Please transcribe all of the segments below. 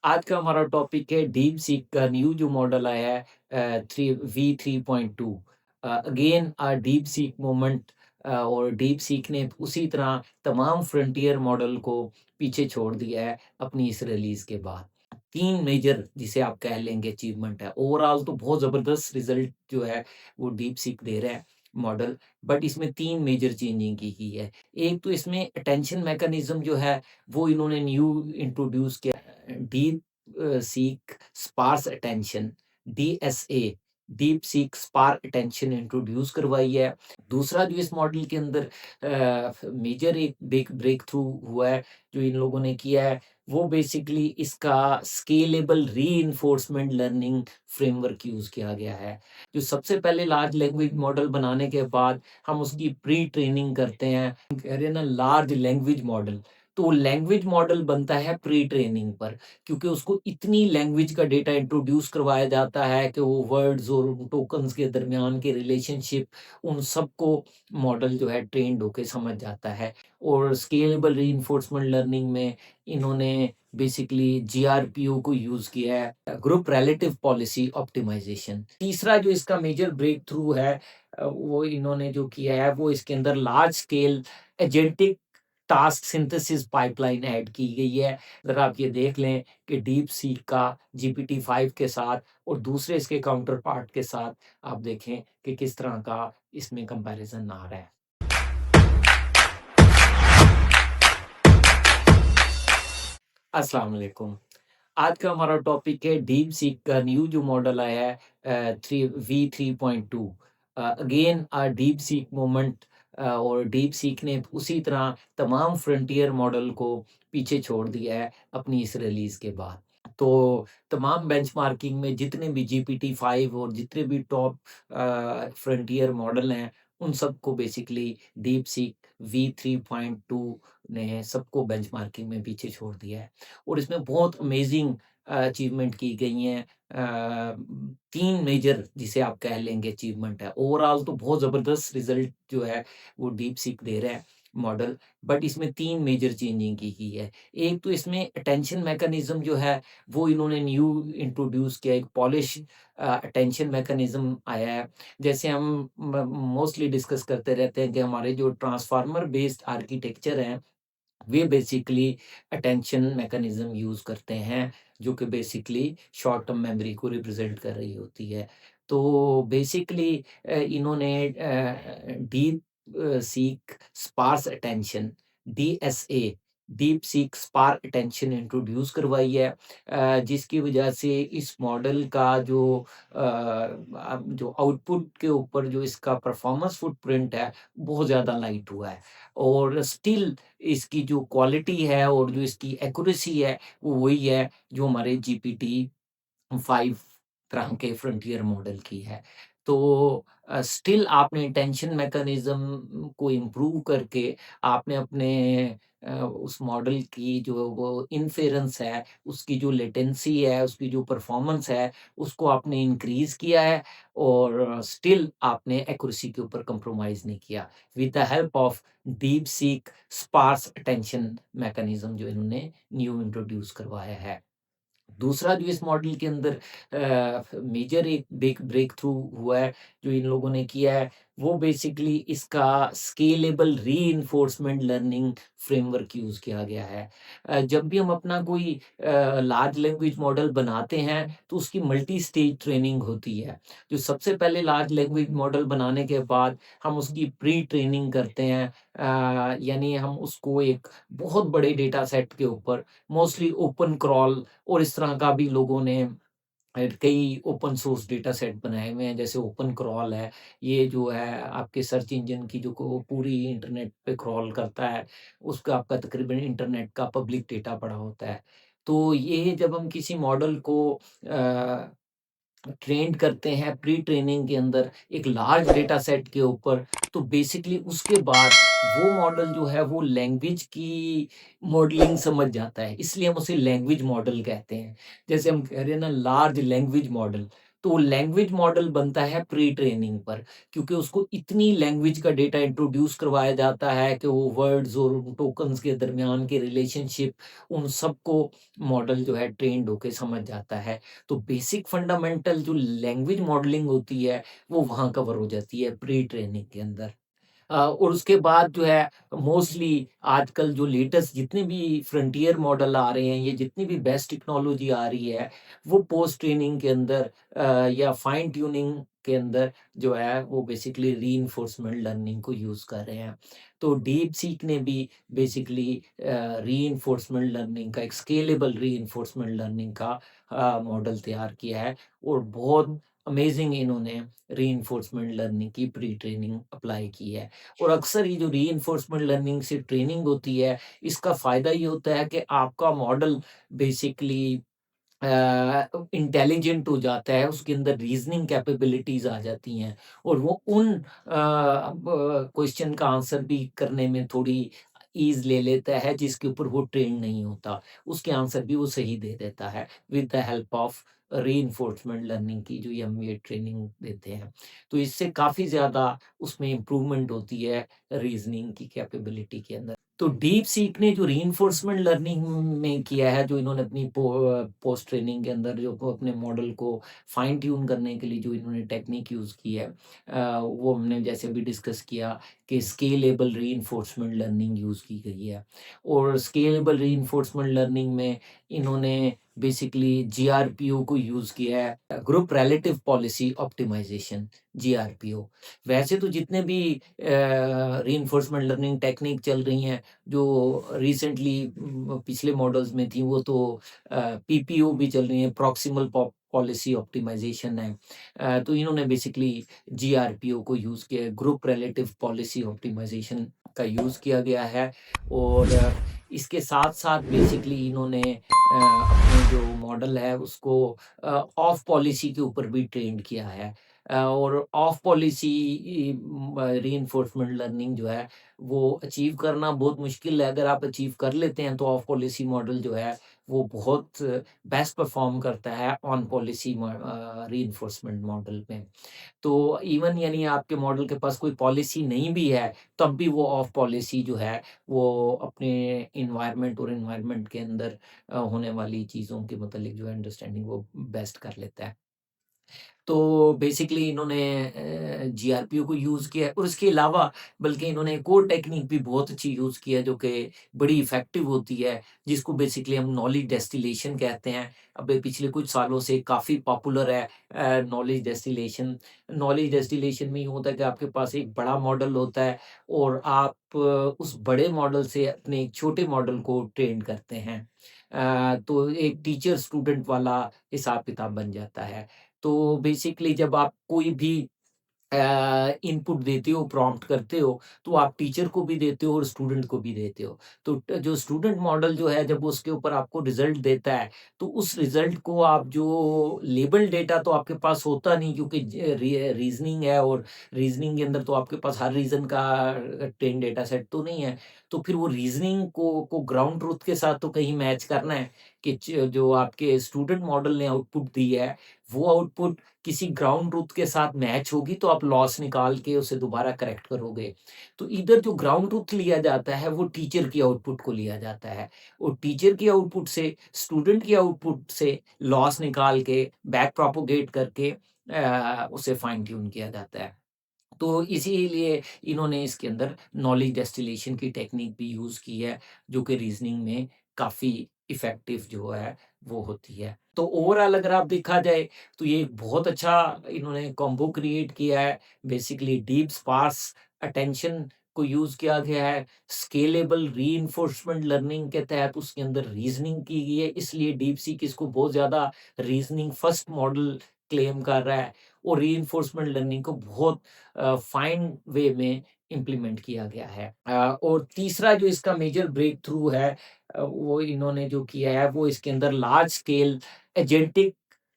आज का हमारा टॉपिक है डीप सीक का न्यू जो मॉडल आया है 3V3.2। Again deep seek moment. और डीप सीक ने उसी तरह तमाम फ्रंटियर मॉडल को पीछे छोड़ दिया है अपनी इस रिलीज के बाद। तीन मेजर जिसे आप कह लेंगे अचीवमेंट है। ओवरऑल तो बहुत ज़बरदस्त रिजल्ट जो है वो डीप सीक दे रहा है मॉडल। बट इसमें तीन मेजर चेंजिंग की है। एक तो इसमें अटेंशन मैकेनिज्म जो है वो इन्होंने न्यू इंट्रोड्यूस किया। DeepSeek sparse attention, DSA, DeepSeek spark attention introduce करवाई है। दूसरा जो इस मॉडल के अंदर मेजर एक ब्रेक थ्रू हुआ है जो इन लोगों ने किया है, वो बेसिकली इसका scalable reinforcement learning framework use किया गया है। जो सबसे पहले लार्ज लैंग्वेज मॉडल बनाने के बाद हम उसकी प्री ट्रेनिंग करते हैं। कह रहे हैं ना लार्ज लैंग्वेज मॉडल, तो लैंग्वेज मॉडल बनता है प्री ट्रेनिंग पर, क्योंकि उसको इतनी लैंग्वेज का डेटा इंट्रोड्यूस करवाया जाता है कि वो वर्ड्स और टोकन्स के दरमियान के रिलेशनशिप उन सबको मॉडल जो है ट्रेंड होके समझ जाता है। और स्केलेबल रीइंफोर्समेंट लर्निंग में इन्होंने बेसिकली जीआरपीओ को यूज़ किया है, ग्रुप रिलेटिव पॉलिसी ऑप्टिमाइजेशन। तीसरा जो इसका मेजर ब्रेक थ्रू है वो इन्होंने जो किया है वो इसके अंदर large scale agentic task synthesis pipeline add की गई है। अगर आप ये देख लें कि डीप सीक का GPT-5 के साथ और दूसरे इसके काउंटर पार्ट के साथ आप देखें कि किस तरह का इसमें कंपैरिजन आ रहा है। अस्सलाम वालेकुम। आज का हमारा टॉपिक है डीप सीक का न्यू जो मॉडल आया है 3V3.2। Again deep seek moment. और डीप सीक ने उसी तरह तमाम फ्रंटियर मॉडल को पीछे छोड़ दिया है अपनी इस रिलीज के बाद। तो तमाम बेंचमार्किंग में जितने भी GPT-5 और जितने भी टॉप फ्रंटियर मॉडल हैं, उन सबको बेसिकली डीप सीक V3.2 ने सबको बेंचमार्किंग में पीछे छोड़ दिया है। और इसमें बहुत अमेजिंग अचीवमेंट की गई हैं। 3 मेजर जिसे आप कह लेंगे अचीवमेंट है। ओवरऑल तो बहुत ज़बरदस्त रिज़ल्ट जो है वो डीप सीक दे रहा है मॉडल। बट इसमें 3 मेजर चेंजिंग की है। एक तो इसमें अटेंशन मैकेनिज़्म जो है वो इन्होंने न्यू इंट्रोड्यूस किया, एक पॉलिश अटेंशन मैकेनिज़्म आया है। जैसे हम म मोस्टली डिस्कस करते रहते हैं कि हमारे जो ट्रांसफार्मर बेस्ड आर्किटेक्चर हैं, वे बेसिकली अटेंशन मैकेनिज्म यूज़ करते हैं, जो कि बेसिकली शॉर्ट टर्म मेमोरी को रिप्रेजेंट कर रही होती है। तो बेसिकली इन्होंने DeepSeek sparse attention, DSA, DeepSeek spark attention introduce करवाई है, जिसकी वजह से इस मॉडल का जो जो आउटपुट के ऊपर जो इसका परफॉर्मेंस फुटप्रिंट है, बहुत ज़्यादा लाइट हुआ है। और स्टिल इसकी जो क्वालिटी है और जो इसकी एक्यूरेसी है, वो वही है जो हमारे GPT-5 तरह के फ्रंटियर मॉडल की है। तो स्टिल आपने अटेंशन मैकेनिज़्म को इम्प्रूव करके आपने अपने उस मॉडल की जो वो इन्फेरेंस है, उसकी जो लेटेंसी है, उसकी जो परफॉर्मेंस है, उसको आपने इंक्रीज़ किया है। और स्टिल आपने एक्यूरेसी के ऊपर कंप्रोमाइज़ नहीं किया। With the help of DeepSeek sparse attention mechanism जो इन्होंने न्यू इंट्रोड्यूस करवाया है। दूसरा जो इस मॉडल के अंदर मेजर एक ब्रेक थ्रू हुआ है जो इन लोगों ने किया है, वो बेसिकली इसका scalable reinforcement learning framework use किया गया है। जब भी हम अपना कोई लार्ज लैंग्वेज मॉडल बनाते हैं तो उसकी मल्टी स्टेज ट्रेनिंग होती है। जो सबसे पहले लार्ज लैंग्वेज मॉडल बनाने के बाद हम उसकी प्री ट्रेनिंग करते हैं, यानी हम उसको एक बहुत बड़े डेटा सेट के ऊपर मोस्टली ओपन क्रॉल और इस तरह का भी लोगों ने कई ओपन सोर्स डेटा सेट बनाए हुए हैं, जैसे ओपन क्रॉल है। ये जो है आपके सर्च इंजन की जो को पूरी इंटरनेट पे क्रॉल करता है, उसका आपका तकरीबन इंटरनेट का पब्लिक डेटा पड़ा होता है। तो ये जब हम किसी मॉडल को ट्रेंड करते हैं प्री ट्रेनिंग के अंदर एक लार्ज डेटा सेट के ऊपर, तो बेसिकली उसके बाद वो मॉडल जो है वो लैंग्वेज की मॉडलिंग समझ जाता है, इसलिए हम उसे लैंग्वेज मॉडल कहते हैं। जैसे हम कह रहे हैं ना लार्ज लैंग्वेज मॉडल, तो लैंग्वेज मॉडल बनता है प्री ट्रेनिंग पर, क्योंकि उसको इतनी लैंग्वेज का डेटा इंट्रोड्यूस करवाया जाता है कि वो वर्ड्स और टोकन्स के दरमियान के रिलेशनशिप, उन सबको मॉडल जो है ट्रेंड होके समझ जाता है। तो बेसिक फंडामेंटल जो लैंग्वेज मॉडलिंग होती है, वो वहाँ कवर हो जाती है प्री ट्रेनिंग के अंदर। और उसके बाद जो है मोस्टली आजकल जो लेटेस्ट जितने भी फ्रंटियर मॉडल आ रहे हैं, ये जितनी भी बेस्ट टेक्नोलॉजी आ रही है, वो पोस्ट ट्रेनिंग के अंदर या फाइन ट्यूनिंग के अंदर जो है वो बेसिकली रीइंफोर्समेंट लर्निंग को यूज़ कर रहे हैं। तो डीप सीक ने भी बेसिकली रीइंफोर्समेंट लर्निंग का एक स्केलेबल रीइंफोर्समेंट लर्निंग का मॉडल तैयार किया है, और बहुत अमेजिंग इन्होंने रीइंफोर्समेंट लर्निंग की प्री ट्रेनिंग अप्लाई की है। और अक्सर ये जो रीइंफोर्समेंट लर्निंग से ट्रेनिंग होती है, इसका फ़ायदा ये होता है कि आपका मॉडल बेसिकली इंटेलिजेंट हो जाता है, उसके अंदर रीज़निंग कैपेबिलिटीज़ आ जाती हैं, और वो उन क्वेश्चन का आंसर भी करने में थोड़ी ईज़ ले लेता है, जिसके ऊपर वो ट्रेन नहीं होता। उसके आंसर भी वो सही दे देता है with the help of reinforcement learning की जो ये हम ये ट्रेनिंग देते हैं। तो इससे काफ़ी ज़्यादा उसमें इम्प्रूवमेंट होती है रीज़निंग की कैपेबिलिटी के अंदर। तो डीप सीक ने जो रीइंफोर्समेंट लर्निंग में किया है, जो इन्होंने अपनी पोस्ट ट्रेनिंग के अंदर जो को अपने मॉडल को फाइन ट्यून करने के लिए जो इन्होंने टेक्निक यूज़ की है, वो हमने जैसे अभी डिस्कस किया कि स्केलेबल रीइंफोर्समेंट लर्निंग यूज़ की गई है। और स्केलेबल रीइंफोर्समेंट लर्निंग में इन्होंने बेसिकली जीआरपीओ को यूज़ किया है, ग्रुप रिलेटिव पॉलिसी ऑप्टिमाइजेशन, जीआरपीओ। वैसे तो जितने भी रीइंफोर्समेंट लर्निंग टेक्निक चल रही हैं, जो रिसेंटली पिछले मॉडल्स में थी, वो तो पीपीओ भी चल रही हैं, प्रॉक्सिमल पॉलिसी ऑप्टिमाइजेशन है। तो इन्होंने बेसिकली जीआरपीओ को यूज़ किया है, ग्रुप रिलेटिव पॉलिसी ऑप्टिमाइजेशन का यूज़ किया गया है। और इसके साथ-साथ बेसिकली इन्होंने अपने जो मॉडल है उसको ऑफ पॉलिसी के ऊपर भी ट्रेन किया है। और ऑफ पॉलिसी रीइंफोर्समेंट लर्निंग जो है वो अचीव करना बहुत मुश्किल है। अगर आप अचीव कर लेते हैं तो ऑफ पॉलिसी मॉडल जो है वो बहुत बेस्ट परफॉर्म करता है ऑन पॉलिसी रीइंफोर्समेंट मॉडल में। तो इवन यानी आपके मॉडल के पास कोई पॉलिसी नहीं भी है, तब भी वो ऑफ पॉलिसी जो है वो अपने एनवायरनमेंट के अंदर होने वाली चीज़ों के मतलब जो है अंडरस्टैंडिंग वो बेस्ट कर लेता है। तो बेसिकली इन्होंने जीआरपीओ को यूज़ किया है, और इसके अलावा बल्कि इन्होंने एक और टेक्निक भी बहुत अच्छी यूज़ की है, जो कि बड़ी इफ़ेक्टिव होती है, जिसको बेसिकली हम नॉलेज डिस्टिलेशन कहते हैं। अभी पिछले कुछ सालों से काफ़ी पॉपुलर है नॉलेज डिस्टिलेशन। नॉलेज डिस्टिलेशन में ये होता है कि आपके पास एक बड़ा मॉडल होता है, और आप उस बड़े मॉडल से अपने एक छोटे मॉडल को ट्रेन करते हैं। तो एक टीचर स्टूडेंट वाला हिसाब-किताब बन जाता है। तो बेसिकली जब आप कोई भी इनपुट देते हो, प्रॉम्प्ट करते हो, तो आप टीचर को भी देते हो और स्टूडेंट को भी देते हो। तो जो स्टूडेंट मॉडल जो है, जब उसके ऊपर आपको रिज़ल्ट देता है, तो उस रिज़ल्ट को आप जो लेबल डेटा तो आपके पास होता नहीं, क्योंकि रीज़निंग है, और रीज़निंग के अंदर तो आपके पास हर रीज़न का ट्रेन डेटा सेट तो नहीं है। तो फिर वो रीज़निंग को ग्राउंड ट्रुथ के साथ तो कहीं मैच करना है, कि जो आपके स्टूडेंट मॉडल ने आउटपुट दी है, वो आउटपुट किसी ग्राउंड ट्रुथ के साथ मैच होगी, तो आप लॉस निकाल के उसे दोबारा करेक्ट करोगे। तो इधर जो ग्राउंड ट्रुथ लिया जाता है, वो टीचर की आउटपुट को लिया जाता है, और टीचर की आउटपुट से स्टूडेंट की आउटपुट से लॉस निकाल के बैक प्रोपोगेट करके उसे फाइन ट्यून किया जाता है। तो इसीलिए इन्होंने इसके अंदर नॉलेज डिस्टिलेशन की टेक्निक भी यूज़ की है, जो कि रीज़निंग में काफ़ी इफ़ेक्टिव जो है, वो होती है। तो ओवरऑल अगर आप देखा जाए, तो ये एक बहुत अच्छा इन्होंने कॉम्बो क्रिएट किया है। बेसिकली डीप स्पार्स अटेंशन को यूज़ किया गया है। स्केलेबल रीइंफोर्समेंट लर्निंग के तहत उसके अंदर रीज़निंग की गई है, इसलिए डीपसीक इसको बहुत ज़्यादा रीज़निंग फर्स्ट मॉडल क्लेम कर रहा है, और रीइंफोर्समेंट लर्निंग को बहुत फाइन वे में इम्प्लीमेंट किया गया है। और तीसरा जो इसका मेजर ब्रेक थ्रू है, वो इन्होंने जो किया है, वो इसके अंदर large scale agentic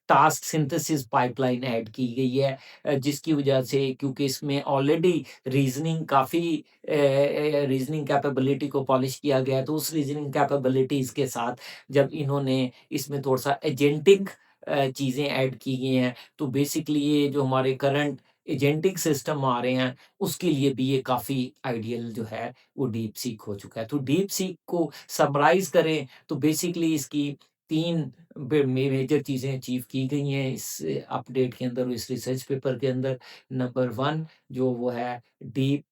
task synthesis pipeline add की गई है, जिसकी वजह से, क्योंकि इसमें ऑलरेडी रीजनिंग काफ़ी रीजनिंग कैपेबिलिटी को पॉलिश किया गया है, तो उस रीजनिंग कैपेबिलिटीज़ के साथ जब इन्होंने इसमें थोड़ा-सा एजेंटिक चीज़ें ऐड की गई हैं, तो बेसिकली ये जो हमारे करंट एजेंटिक सिस्टम आ रहे हैं, उसके लिए भी ये काफ़ी आइडियल जो है, वो डीप सीक हो चुका है। तो डीप सीक को समराइज़ करें, तो बेसिकली इसकी 3 मेजर चीज़ें अचीव की गई हैं इस अपडेट के अंदर, इस रिसर्च पेपर के अंदर। नंबर 1 जो वो है डीप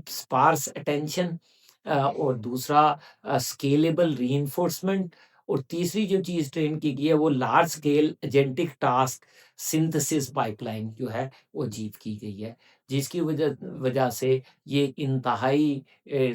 स्पार्स अटेंशन, और दूसरा स्केलेबल रीइंफोर्समेंट, और तीसरी जो चीज़ ट्रेन की गई है वो large scale agentic task synthesis pipeline जो है वो अचीव की गई है। जिसकी वजह वजह से ये इंतहाई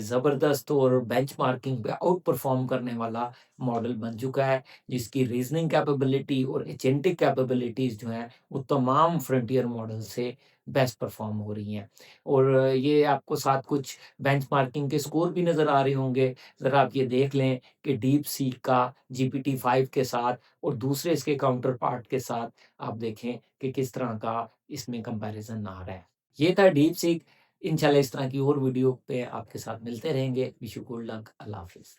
ज़बरदस्त और बेंचमार्किंग पे आउट परफ़ॉर्म करने वाला मॉडल बन चुका है, जिसकी रीज़निंग कैपेबिलिटी और एजेंटिक कैपेबिलिटीज़ जो हैं, वो तमाम फ्रंटियर मॉडल से बेस्ट परफ़ॉर्म हो रही हैं। और ये आपको साथ कुछ बेंचमार्किंग के स्कोर भी नज़र आ रहे होंगे। ज़रा आप ये देख लें कि डीप सीक का जीपीटी-5 के साथ और दूसरे इसके काउंटर पार्ट के साथ आप देखें कि किस तरह का इसमें कंपैरिज़न आ रहा है। ये था डीप सीक। इंशाल्लाह इस तरह की और वीडियो पे आपके साथ मिलते रहेंगे। Wish you good luck. अल्लाह हाफ़िज़।